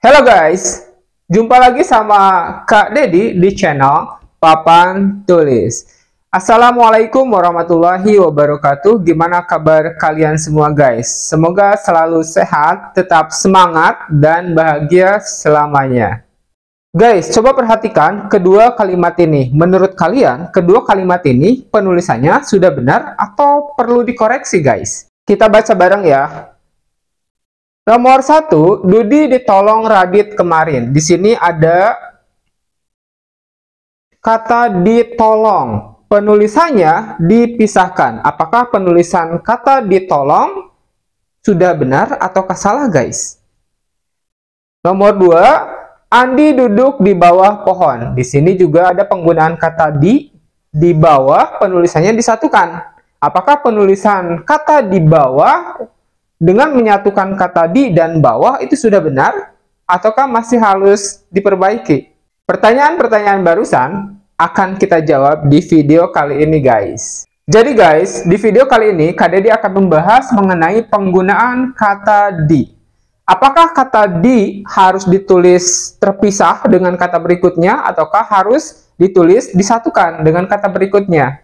Halo guys, jumpa lagi sama Kak Dedi di channel Papan Tulis. Assalamualaikum warahmatullahi wabarakatuh. Gimana kabar kalian semua guys? Semoga selalu sehat, tetap semangat, dan bahagia selamanya. Guys, coba perhatikan kedua kalimat ini. Menurut kalian, kedua kalimat ini penulisannya sudah benar atau perlu dikoreksi guys? Kita baca bareng ya. Nomor 1, Dudi ditolong Radit kemarin. Di sini ada kata ditolong. Penulisannya dipisahkan. Apakah penulisan kata ditolong sudah benar ataukah salah, guys? Nomor 2, Andi duduk di bawah pohon. Di sini juga ada penggunaan kata di bawah, penulisannya disatukan. Apakah penulisan kata di bawah dengan menyatukan kata di dan bawah itu sudah benar ataukah masih harus diperbaiki? Pertanyaan-pertanyaan barusan akan kita jawab di video kali ini guys. Jadi guys, di video kali ini Kak Dedi akan membahas mengenai penggunaan kata di. Apakah kata di harus ditulis terpisah dengan kata berikutnya ataukah harus ditulis disatukan dengan kata berikutnya?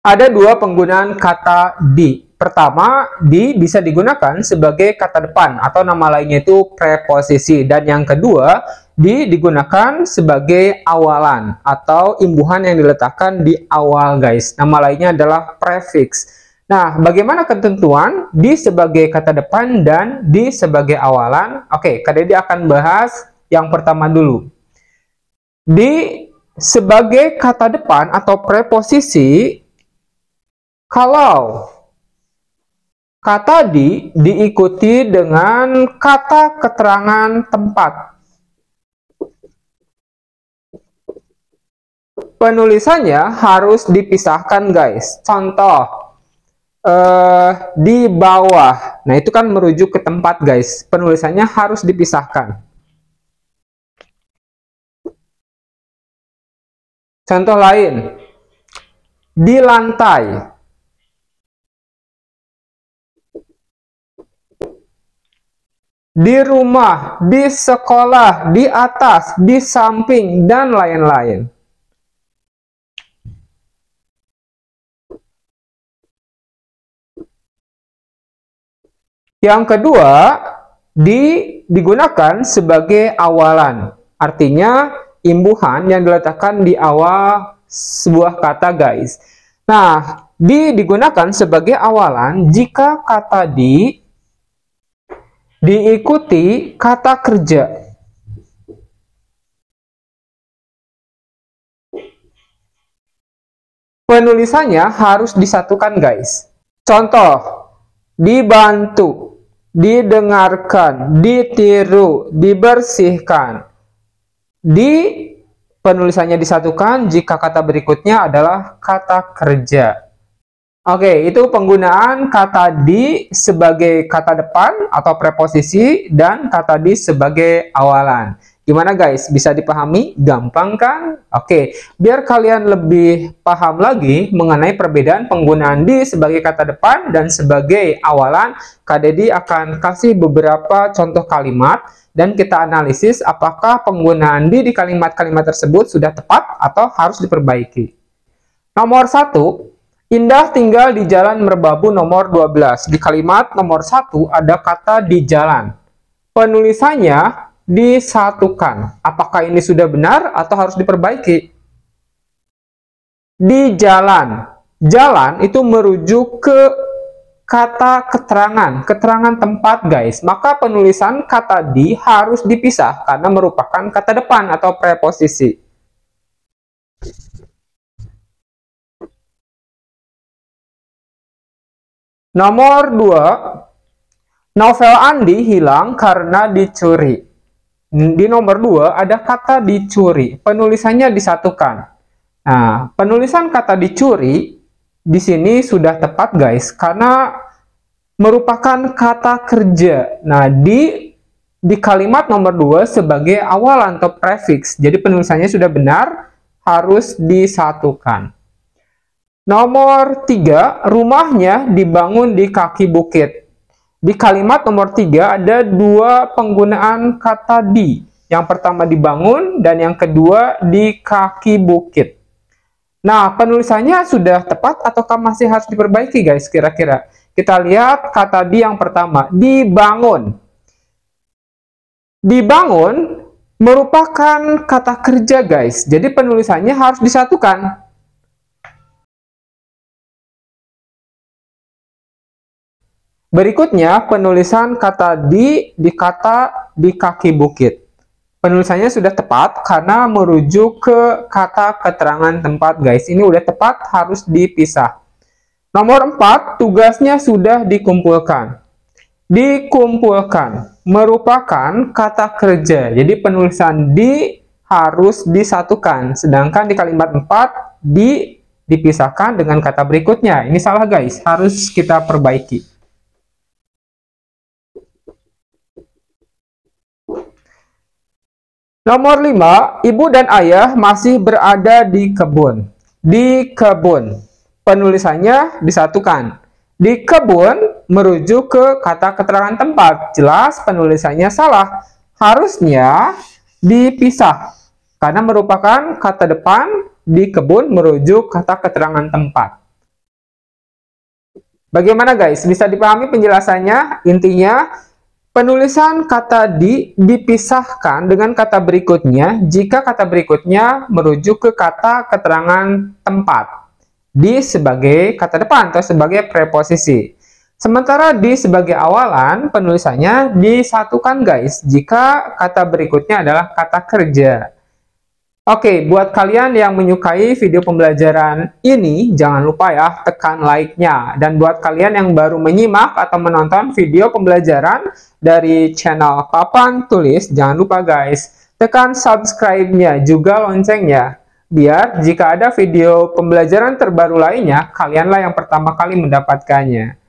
Ada dua penggunaan kata di. Pertama, di bisa digunakan sebagai kata depan atau nama lainnya itu preposisi. Dan yang kedua, di digunakan sebagai awalan atau imbuhan yang diletakkan di awal guys. Nama lainnya adalah prefix. Nah, bagaimana ketentuan di sebagai kata depan dan di sebagai awalan? Oke, Kak Dedi akan bahas yang pertama dulu. Di sebagai kata depan atau preposisi, kalau kata di diikuti dengan kata keterangan tempat, penulisannya harus dipisahkan guys. Contoh, di bawah. Nah, itu kan merujuk ke tempat guys. Penulisannya harus dipisahkan. Contoh lain, di lantai. Di rumah, di sekolah, di atas, di samping, dan lain-lain. Yang kedua, digunakan sebagai awalan. Artinya, imbuhan yang diletakkan di awal sebuah kata, guys. Nah, digunakan sebagai awalan jika kata diikuti kata kerja. Penulisannya harus disatukan guys. Contoh, dibantu, didengarkan, ditiru, dibersihkan. Penulisannya disatukan jika kata berikutnya adalah kata kerja. Oke, itu penggunaan kata di sebagai kata depan atau preposisi dan kata di sebagai awalan. Gimana guys? Bisa dipahami? Gampang kan? Oke, biar kalian lebih paham lagi mengenai perbedaan penggunaan di sebagai kata depan dan sebagai awalan, Kak Dedi akan kasih beberapa contoh kalimat dan kita analisis apakah penggunaan di kalimat-kalimat tersebut sudah tepat atau harus diperbaiki. Nomor 1, Indah tinggal di Jalan Merbabu nomor 12. Di kalimat nomor 1 ada kata di jalan. Penulisannya disatukan. Apakah ini sudah benar atau harus diperbaiki? Di jalan. Jalan itu merujuk ke kata keterangan tempat guys. Maka penulisan kata di harus dipisah karena merupakan kata depan atau preposisi. Nomor 2, novel Andi hilang karena dicuri. Di nomor 2 ada kata dicuri, penulisannya disatukan. Nah, penulisan kata dicuri di sini sudah tepat guys, karena merupakan kata kerja. Nah, di kalimat nomor 2 sebagai awalan atau prefix, jadi penulisannya sudah benar, harus disatukan. Nomor 3, rumahnya dibangun di kaki bukit. Di kalimat nomor 3 ada dua penggunaan kata di. Yang pertama dibangun dan yang kedua di kaki bukit. Nah, penulisannya sudah tepat ataukah masih harus diperbaiki guys kira-kira? Kita lihat kata di yang pertama, dibangun. Dibangun merupakan kata kerja guys. Jadi penulisannya harus disatukan. Berikutnya, penulisan kata di kata di kaki bukit. Penulisannya sudah tepat karena merujuk ke kata keterangan tempat, guys. Ini udah tepat, harus dipisah. Nomor 4, tugasnya sudah dikumpulkan. Dikumpulkan merupakan kata kerja. Jadi penulisan di harus disatukan. Sedangkan di kalimat 4, dipisahkan dengan kata berikutnya. Ini salah, guys. Harus kita perbaiki. Nomor 5, ibu dan ayah masih berada di kebun. Di kebun. Penulisannya disatukan. Di kebun merujuk ke kata keterangan tempat. Jelas penulisannya salah. Harusnya dipisah. Karena merupakan kata depan, di kebun merujuk kata keterangan tempat. Bagaimana guys? Bisa dipahami penjelasannya? Intinya, penulisan kata dipisahkan dengan kata berikutnya jika kata berikutnya merujuk ke kata keterangan tempat. Di sebagai kata depan atau sebagai preposisi. Sementara di sebagai awalan, penulisannya disatukan guys jika kata berikutnya adalah kata kerja. Oke, buat kalian yang menyukai video pembelajaran ini, jangan lupa ya tekan like-nya. Dan buat kalian yang baru menyimak atau menonton video pembelajaran dari channel Papan Tulis, jangan lupa guys, tekan subscribe-nya juga loncengnya. Biar jika ada video pembelajaran terbaru lainnya, kalianlah yang pertama kali mendapatkannya.